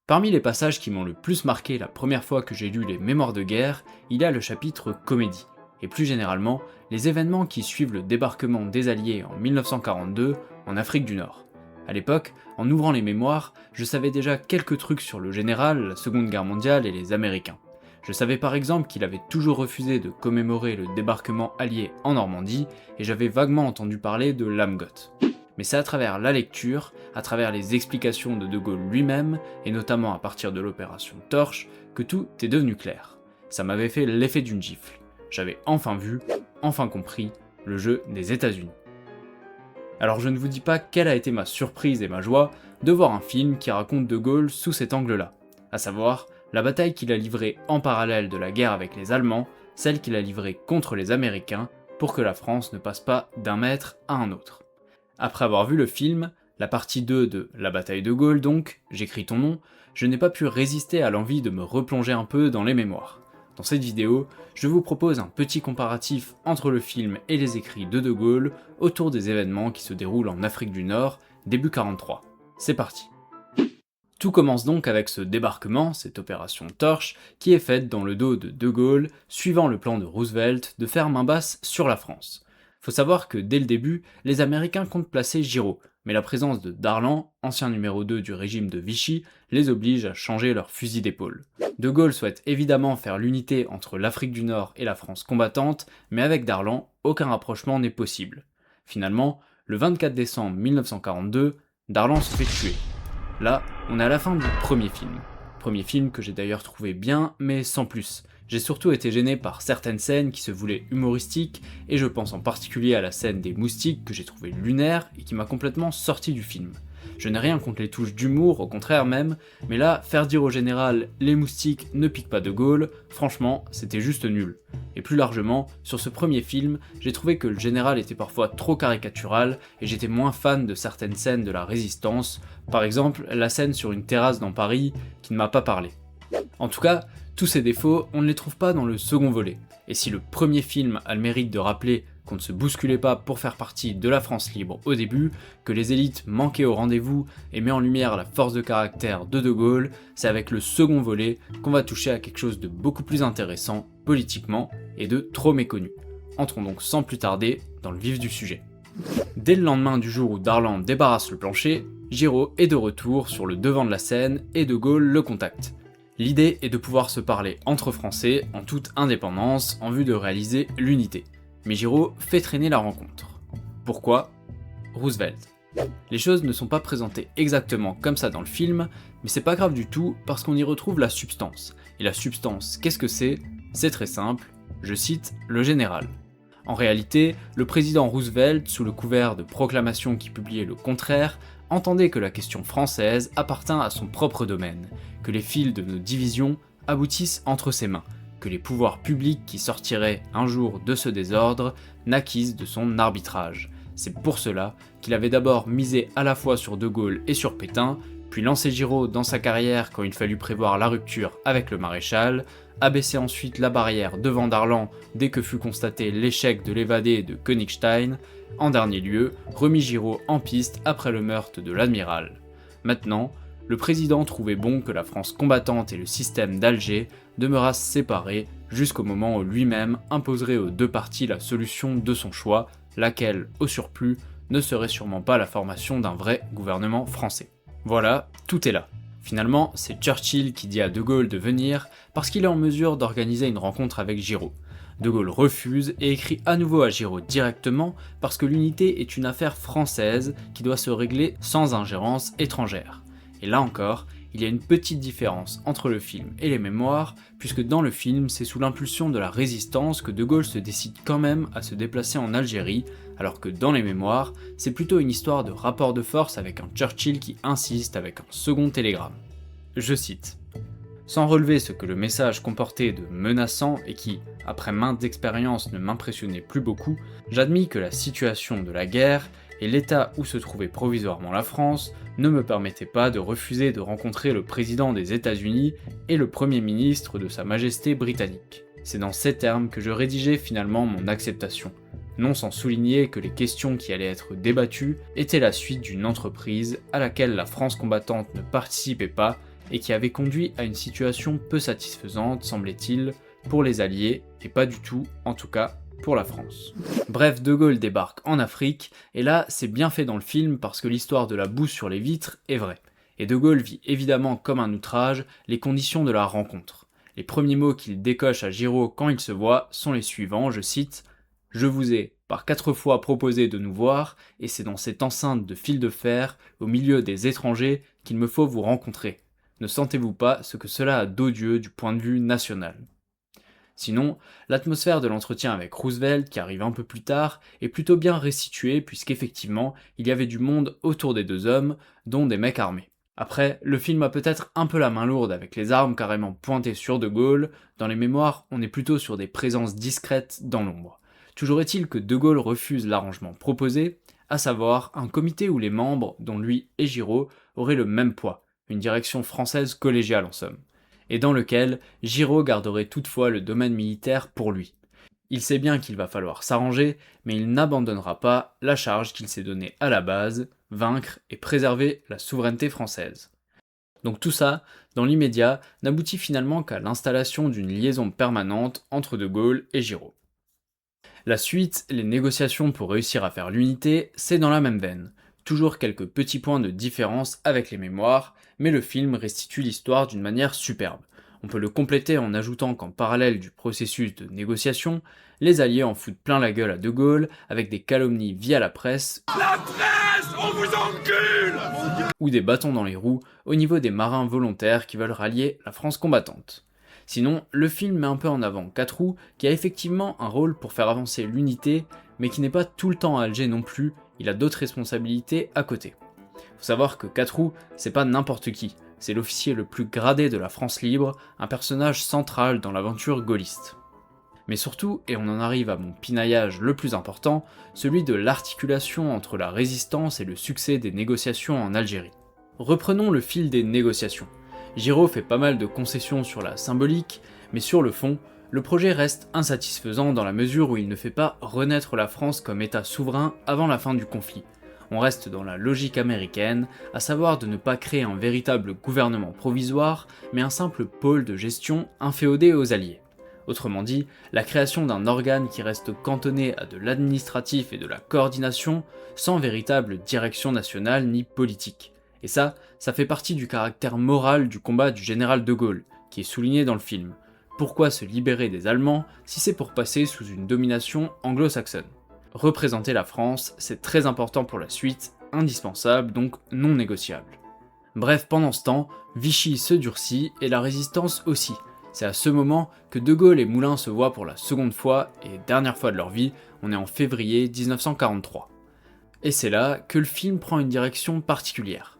Parmi les passages qui m'ont le plus marqué la première fois que j'ai lu les Mémoires de guerre, il y a le chapitre comédie, et plus généralement, les événements qui suivent le débarquement des Alliés en 1942 en Afrique du Nord. À l'époque, en ouvrant les mémoires, je savais déjà quelques trucs sur le général, la Seconde Guerre mondiale et les Américains. Je savais par exemple qu'il avait toujours refusé de commémorer le débarquement allié en Normandie, et j'avais vaguement entendu parler de l'Amgot. Mais c'est à travers la lecture, à travers les explications de Gaulle lui-même, et notamment à partir de l'opération Torche, que tout est devenu clair. Ça m'avait fait l'effet d'une gifle. J'avais enfin vu, enfin compris, le jeu des États-Unis. Alors je ne vous dis pas quelle a été ma surprise et ma joie de voir un film qui raconte De Gaulle sous cet angle-là, à savoir la bataille qu'il a livrée en parallèle de la guerre avec les Allemands, celle qu'il a livrée contre les Américains, pour que la France ne passe pas d'un maître à un autre. Après avoir vu le film, la partie 2 de La bataille de Gaulle donc, j'écris ton nom, je n'ai pas pu résister à l'envie de me replonger un peu dans les mémoires. Dans cette vidéo, je vous propose un petit comparatif entre le film et les écrits de Gaulle autour des événements qui se déroulent en Afrique du Nord, début 43. C'est parti. Tout commence donc avec ce débarquement, cette opération Torche, qui est faite dans le dos de Gaulle, suivant le plan de Roosevelt de faire main basse sur la France. Faut savoir que dès le début, les Américains comptent placer Giraud, mais la présence de Darlan, ancien numéro 2 du régime de Vichy, les oblige à changer leur fusil d'épaule. De Gaulle souhaite évidemment faire l'unité entre l'Afrique du Nord et la France combattante, mais avec Darlan, aucun rapprochement n'est possible. Finalement, le 24 décembre 1942, Darlan se fait tuer. Là, on est à la fin du premier film. Premier film que j'ai d'ailleurs trouvé bien, mais sans plus. J'ai surtout été gêné par certaines scènes qui se voulaient humoristiques, et je pense en particulier à la scène des moustiques que j'ai trouvé lunaire et qui m'a complètement sorti du film. Je n'ai rien contre les touches d'humour, au contraire même, mais là, faire dire au général « les moustiques ne piquent pas De Gaulle », franchement, c'était juste nul. Et plus largement, sur ce premier film, j'ai trouvé que le général était parfois trop caricatural, et j'étais moins fan de certaines scènes de la résistance, par exemple la scène sur une terrasse dans Paris, qui ne m'a pas parlé. En tout cas, tous ces défauts, on ne les trouve pas dans le second volet, et si le premier film a le mérite de rappeler qu'on ne se bousculait pas pour faire partie de la France libre au début, que les élites manquaient au rendez-vous et met en lumière la force de caractère de Gaulle, c'est avec le second volet qu'on va toucher à quelque chose de beaucoup plus intéressant politiquement et de trop méconnu. Entrons donc sans plus tarder dans le vif du sujet. Dès le lendemain du jour où Darlan débarrasse le plancher, Giraud est de retour sur le devant de la scène et De Gaulle le contacte. L'idée est de pouvoir se parler entre Français en toute indépendance en vue de réaliser l'unité. Mais Giraud fait traîner la rencontre. Pourquoi ? Roosevelt. Les choses ne sont pas présentées exactement comme ça dans le film, mais c'est pas grave du tout parce qu'on y retrouve la substance. Et la substance, qu'est-ce que c'est ? C'est très simple, je cite le général. En réalité, le président Roosevelt, sous le couvert de proclamations qui publiaient le contraire, entendait que la question française appartint à son propre domaine, que les fils de nos divisions aboutissent entre ses mains, que les pouvoirs publics qui sortiraient un jour de ce désordre naquissent de son arbitrage. C'est pour cela qu'il avait d'abord misé à la fois sur De Gaulle et sur Pétain, puis lancé Giraud dans sa carrière quand il fallut prévoir la rupture avec le maréchal, abaissé ensuite la barrière devant Darlan dès que fut constaté l'échec de l'évadé de Königstein, en dernier lieu, remis Giraud en piste après le meurtre de l'amiral. Maintenant, le président trouvait bon que la France combattante et le système d'Alger demeurassent séparés jusqu'au moment où lui-même imposerait aux deux parties la solution de son choix, laquelle, au surplus, ne serait sûrement pas la formation d'un vrai gouvernement français. Voilà, tout est là. Finalement, c'est Churchill qui dit à De Gaulle de venir parce qu'il est en mesure d'organiser une rencontre avec Giraud. De Gaulle refuse et écrit à nouveau à Giraud directement parce que l'unité est une affaire française qui doit se régler sans ingérence étrangère. Et là encore, il y a une petite différence entre le film et les mémoires, puisque dans le film, c'est sous l'impulsion de la résistance que De Gaulle se décide quand même à se déplacer en Algérie, alors que dans les mémoires, c'est plutôt une histoire de rapport de force avec un Churchill qui insiste avec un second télégramme. Je cite. Sans relever ce que le message comportait de menaçant et qui, après maintes expériences, ne m'impressionnait plus beaucoup, j'admis que la situation de la guerre et l'état où se trouvait provisoirement la France ne me permettaient pas de refuser de rencontrer le président des États-Unis et le premier ministre de Sa Majesté britannique. C'est dans ces termes que je rédigeais finalement mon acceptation, non sans souligner que les questions qui allaient être débattues étaient la suite d'une entreprise à laquelle la France combattante ne participait pas et qui avait conduit à une situation peu satisfaisante, semblait-il, pour les Alliés, et pas du tout, en tout cas, pour la France. Bref, De Gaulle débarque en Afrique, et là, c'est bien fait dans le film parce que l'histoire de la bouse sur les vitres est vraie. Et De Gaulle vit évidemment comme un outrage les conditions de la rencontre. Les premiers mots qu'il décoche à Giraud quand il se voit sont les suivants, je cite « Je vous ai par 4 fois proposé de nous voir, et c'est dans cette enceinte de fil de fer, au milieu des étrangers, qu'il me faut vous rencontrer. Ne sentez-vous pas ce que cela a d'odieux du point de vue national ?» Sinon, l'atmosphère de l'entretien avec Roosevelt, qui arrive un peu plus tard, est plutôt bien restituée puisqu'effectivement, il y avait du monde autour des deux hommes, dont des mecs armés. Après, le film a peut-être un peu la main lourde avec les armes carrément pointées sur De Gaulle, dans les mémoires, on est plutôt sur des présences discrètes dans l'ombre. Toujours est-il que De Gaulle refuse l'arrangement proposé, à savoir un comité où les membres, dont lui et Giraud, auraient le même poids, une direction française collégiale en somme, et dans lequel Giraud garderait toutefois le domaine militaire pour lui. Il sait bien qu'il va falloir s'arranger, mais il n'abandonnera pas la charge qu'il s'est donnée à la base, vaincre et préserver la souveraineté française. Donc tout ça, dans l'immédiat, n'aboutit finalement qu'à l'installation d'une liaison permanente entre De Gaulle et Giraud. La suite, les négociations pour réussir à faire l'unité, c'est dans la même veine. Toujours quelques petits points de différence avec les mémoires, mais le film restitue l'histoire d'une manière superbe. On peut le compléter en ajoutant qu'en parallèle du processus de négociation, les Alliés en foutent plein la gueule à De Gaulle avec des calomnies via la presse. La presse, on vous encule ! Ou des bâtons dans les roues au niveau des marins volontaires qui veulent rallier la France combattante. Sinon, le film met un peu en avant Quatroux, qui a effectivement un rôle pour faire avancer l'unité, mais qui n'est pas tout le temps à Alger non plus, il a d'autres responsabilités à côté. Faut savoir que Quatroux, c'est pas n'importe qui, c'est l'officier le plus gradé de la France libre, un personnage central dans l'aventure gaulliste. Mais surtout, et on en arrive à mon pinaillage le plus important, celui de l'articulation entre la résistance et le succès des négociations en Algérie. Reprenons le fil des négociations. Giraud fait pas mal de concessions sur la symbolique, mais sur le fond, le projet reste insatisfaisant dans la mesure où il ne fait pas renaître la France comme État souverain avant la fin du conflit. On reste dans la logique américaine, à savoir de ne pas créer un véritable gouvernement provisoire, mais un simple pôle de gestion inféodé aux Alliés. Autrement dit, la création d'un organe qui reste cantonné à de l'administratif et de la coordination, sans véritable direction nationale ni politique. Et ça fait partie du caractère moral du combat du général de Gaulle, qui est souligné dans le film. Pourquoi se libérer des Allemands si c'est pour passer sous une domination anglo-saxonne ? Représenter la France, c'est très important pour la suite, indispensable, donc non négociable. Bref, pendant ce temps, Vichy se durcit et la résistance aussi. C'est à ce moment que De Gaulle et Moulin se voient pour la seconde fois et dernière fois de leur vie, on est en février 1943. Et c'est là que le film prend une direction particulière.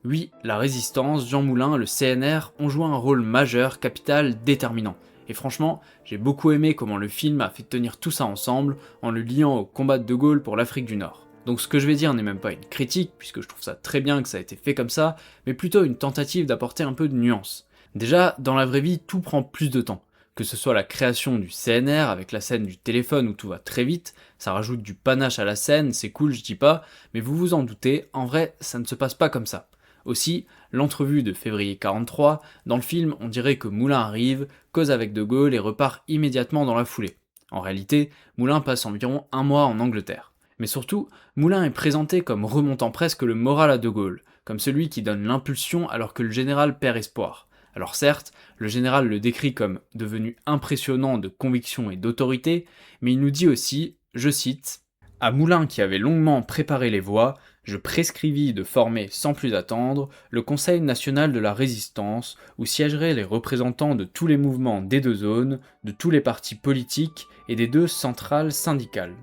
Oui, la résistance, Jean Moulin, le CNR ont joué un rôle majeur, capital, déterminant. Et franchement, j'ai beaucoup aimé comment le film a fait tenir tout ça ensemble en le liant au combat de Gaulle pour l'Afrique du Nord. Donc ce que je vais dire n'est même pas une critique, puisque je trouve ça très bien que ça a été fait comme ça, mais plutôt une tentative d'apporter un peu de nuance. Déjà, dans la vraie vie, tout prend plus de temps. Que ce soit la création du CNR avec la scène du téléphone où tout va très vite, ça rajoute du panache à la scène, c'est cool, je dis pas, mais vous vous en doutez, en vrai, ça ne se passe pas comme ça. Aussi, l'entrevue de février 43, dans le film, on dirait que Moulin arrive, cause avec De Gaulle et repart immédiatement dans la foulée. En réalité, Moulin passe environ 1 mois en Angleterre. Mais surtout, Moulin est présenté comme remontant presque le moral à De Gaulle, comme celui qui donne l'impulsion alors que le général perd espoir. Alors certes, le général le décrit comme devenu impressionnant de conviction et d'autorité, mais il nous dit aussi, je cite, « À Moulin qui avait longuement préparé les voies, je prescrivis de former sans plus attendre le Conseil national de la résistance où siégeraient les représentants de tous les mouvements des deux zones, de tous les partis politiques et des 2 centrales syndicales.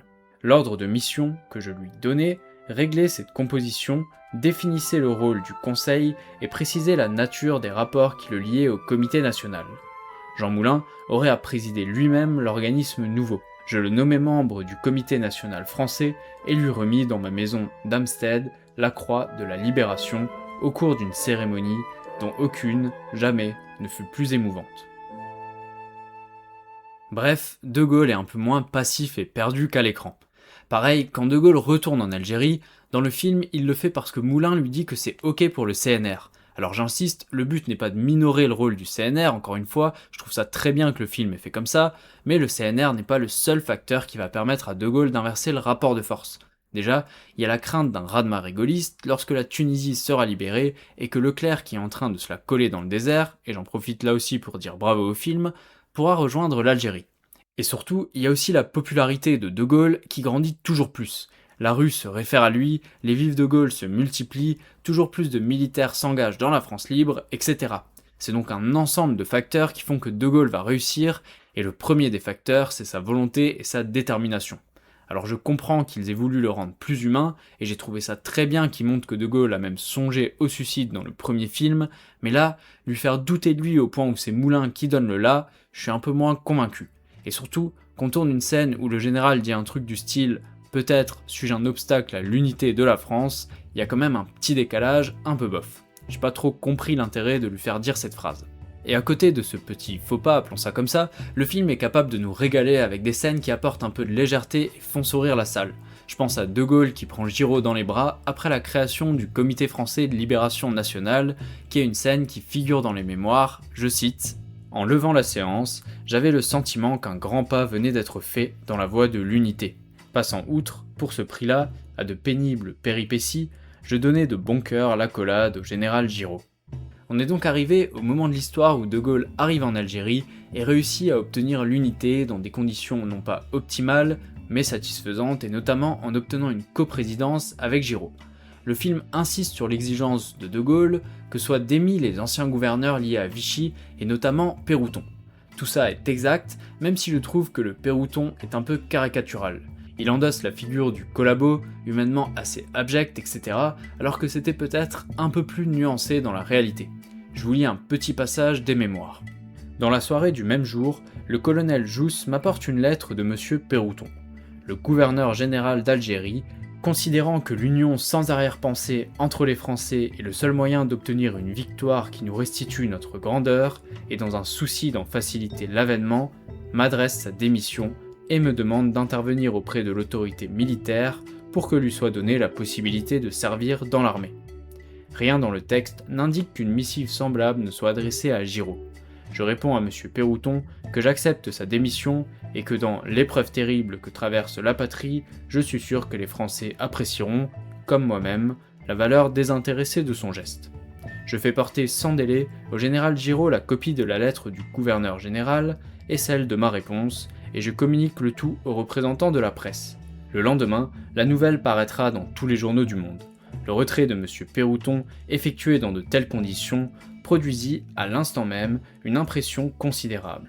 L'ordre de mission que je lui donnai réglait cette composition, définissait le rôle du Conseil et précisait la nature des rapports qui le liaient au Comité national. Jean Moulin aurait à présider lui-même l'organisme nouveau. Je le nommai membre du Comité national français et lui remis dans ma maison d'Hampstead la croix de la Libération au cours d'une cérémonie dont aucune, jamais, ne fut plus émouvante. » Bref, De Gaulle est un peu moins passif et perdu qu'à l'écran. Pareil, quand De Gaulle retourne en Algérie, dans le film, il le fait parce que Moulin lui dit que c'est ok pour le CNR, Alors j'insiste, le but n'est pas de minorer le rôle du CNR, encore une fois, je trouve ça très bien que le film est fait comme ça, mais le CNR n'est pas le seul facteur qui va permettre à De Gaulle d'inverser le rapport de force. Déjà, il y a la crainte d'un raz-de-marée gaulliste lorsque la Tunisie sera libérée et que Leclerc, qui est en train de se la coller dans le désert, et j'en profite là aussi pour dire bravo au film, pourra rejoindre l'Algérie. Et surtout, il y a aussi la popularité de Gaulle qui grandit toujours plus. La rue se réfère à lui, les vives de Gaulle se multiplient, toujours plus de militaires s'engagent dans la France libre, etc. C'est donc un ensemble de facteurs qui font que De Gaulle va réussir, et le premier des facteurs, c'est sa volonté et sa détermination. Alors je comprends qu'ils aient voulu le rendre plus humain, et j'ai trouvé ça très bien qu'ils montrent que De Gaulle a même songé au suicide dans le premier film, mais là, lui faire douter de lui au point où c'est Moulin qui donne le là, je suis un peu moins convaincu. Et surtout, qu'on tourne une scène où le général dit un truc du style « Peut-être suis-je un obstacle à l'unité de la France », il y a quand même un petit décalage un peu bof. J'ai pas trop compris l'intérêt de lui faire dire cette phrase. Et à côté de ce petit faux pas, appelons ça comme ça, le film est capable de nous régaler avec des scènes qui apportent un peu de légèreté et font sourire la salle. Je pense à De Gaulle qui prend Giraud dans les bras après la création du Comité français de libération nationale, qui est une scène qui figure dans les mémoires, je cite « En levant la séance, j'avais le sentiment qu'un grand pas venait d'être fait dans la voie de l'unité. Passant outre, pour ce prix-là, à de pénibles péripéties, je donnais de bon cœur l'accolade au général Giraud. » On est donc arrivé au moment de l'histoire où De Gaulle arrive en Algérie et réussit à obtenir l'unité dans des conditions non pas optimales, mais satisfaisantes, et notamment en obtenant une coprésidence avec Giraud. Le film insiste sur l'exigence de Gaulle que soient démis les anciens gouverneurs liés à Vichy, et notamment Pérouton. Tout ça est exact, même si je trouve que le Pérouton est un peu caricatural. Il endosse la figure du collabo, humainement assez abject, etc., alors que c'était peut-être un peu plus nuancé dans la réalité. Je vous lis un petit passage des mémoires. Dans la soirée du même jour, le colonel Jousse m'apporte une lettre de M. Pérouton. Le gouverneur général d'Algérie, considérant que l'union sans arrière-pensée entre les Français est le seul moyen d'obtenir une victoire qui nous restitue notre grandeur, et dans un souci d'en faciliter l'avènement, m'adresse sa démission et me demande d'intervenir auprès de l'autorité militaire pour que lui soit donnée la possibilité de servir dans l'armée. Rien dans le texte n'indique qu'une missive semblable ne soit adressée à Giraud. Je réponds à M. Pérouton que j'accepte sa démission et que dans l'épreuve terrible que traverse la patrie, je suis sûr que les Français apprécieront, comme moi-même, la valeur désintéressée de son geste. Je fais porter sans délai au général Giraud la copie de la lettre du gouverneur général et celle de ma réponse, et je communique le tout aux représentants de la presse. Le lendemain, la nouvelle paraîtra dans tous les journaux du monde. Le retrait de M. Pérouton, effectué dans de telles conditions, produisit à l'instant même une impression considérable.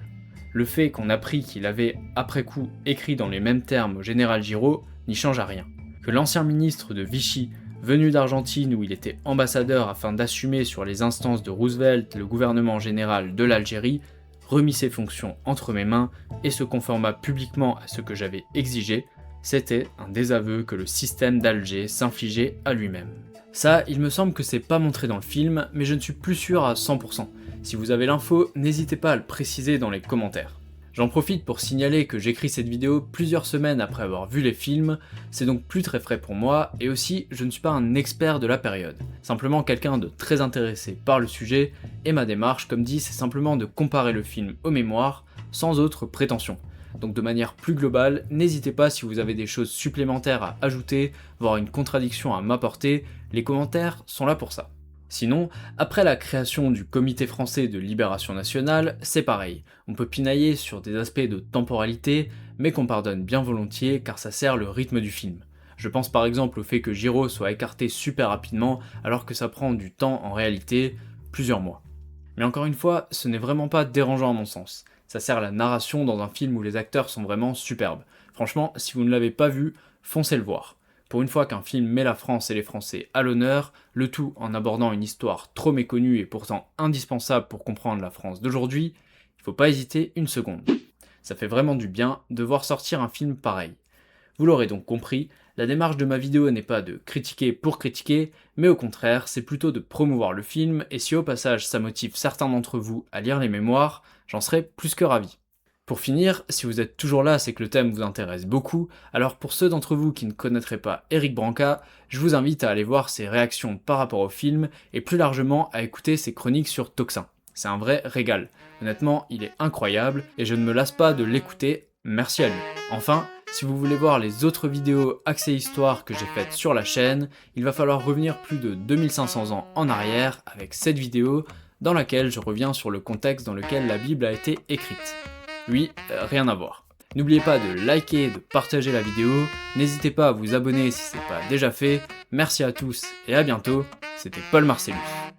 Le fait qu'on apprit qu'il avait, après coup, écrit dans les mêmes termes au général Giraud n'y change à rien. Que l'ancien ministre de Vichy, venu d'Argentine où il était ambassadeur afin d'assumer sur les instances de Roosevelt le gouvernement général de l'Algérie, remit ses fonctions entre mes mains et se conforma publiquement à ce que j'avais exigé, c'était un désaveu que le système d'Alger s'infligeait à lui-même. Ça, il me semble que c'est pas montré dans le film, mais je ne suis plus sûr à 100%. Si vous avez l'info, n'hésitez pas à le préciser dans les commentaires. J'en profite pour signaler que j'écris cette vidéo plusieurs semaines après avoir vu les films, c'est donc plus très frais pour moi, et aussi je ne suis pas un expert de la période, simplement quelqu'un de très intéressé par le sujet, et ma démarche, comme dit, c'est simplement de comparer le film aux mémoires, sans autre prétention. Donc de manière plus globale, n'hésitez pas si vous avez des choses supplémentaires à ajouter, voire une contradiction à m'apporter, les commentaires sont là pour ça. Sinon, après la création du Comité français de libération nationale, c'est pareil, on peut pinailler sur des aspects de temporalité, mais qu'on pardonne bien volontiers car ça sert le rythme du film. Je pense par exemple au fait que Giraud soit écarté super rapidement alors que ça prend du temps en réalité, plusieurs mois. Mais encore une fois, ce n'est vraiment pas dérangeant à mon sens. Ça sert à la narration dans un film où les acteurs sont vraiment superbes. Franchement, si vous ne l'avez pas vu, foncez le voir. Pour une fois qu'un film met la France et les Français à l'honneur, le tout en abordant une histoire trop méconnue et pourtant indispensable pour comprendre la France d'aujourd'hui, il faut pas hésiter une seconde. Ça fait vraiment du bien de voir sortir un film pareil. Vous l'aurez donc compris, la démarche de ma vidéo n'est pas de critiquer pour critiquer, mais au contraire, c'est plutôt de promouvoir le film, et si au passage ça motive certains d'entre vous à lire les mémoires, j'en serais plus que ravi. Pour finir, si vous êtes toujours là, c'est que le thème vous intéresse beaucoup, alors pour ceux d'entre vous qui ne connaîtraient pas Eric Branca, je vous invite à aller voir ses réactions par rapport au film, et plus largement à écouter ses chroniques sur Toxin. C'est un vrai régal. Honnêtement, il est incroyable, et je ne me lasse pas de l'écouter, merci à lui. Enfin, si vous voulez voir les autres vidéos axées histoire que j'ai faites sur la chaîne, il va falloir revenir plus de 2500 ans en arrière avec cette vidéo dans laquelle je reviens sur le contexte dans lequel la Bible a été écrite. Oui, rien à voir. N'oubliez pas de liker et de partager la vidéo, n'hésitez pas à vous abonner si ce n'est pas déjà fait, merci à tous et à bientôt, c'était Paul Marcellus.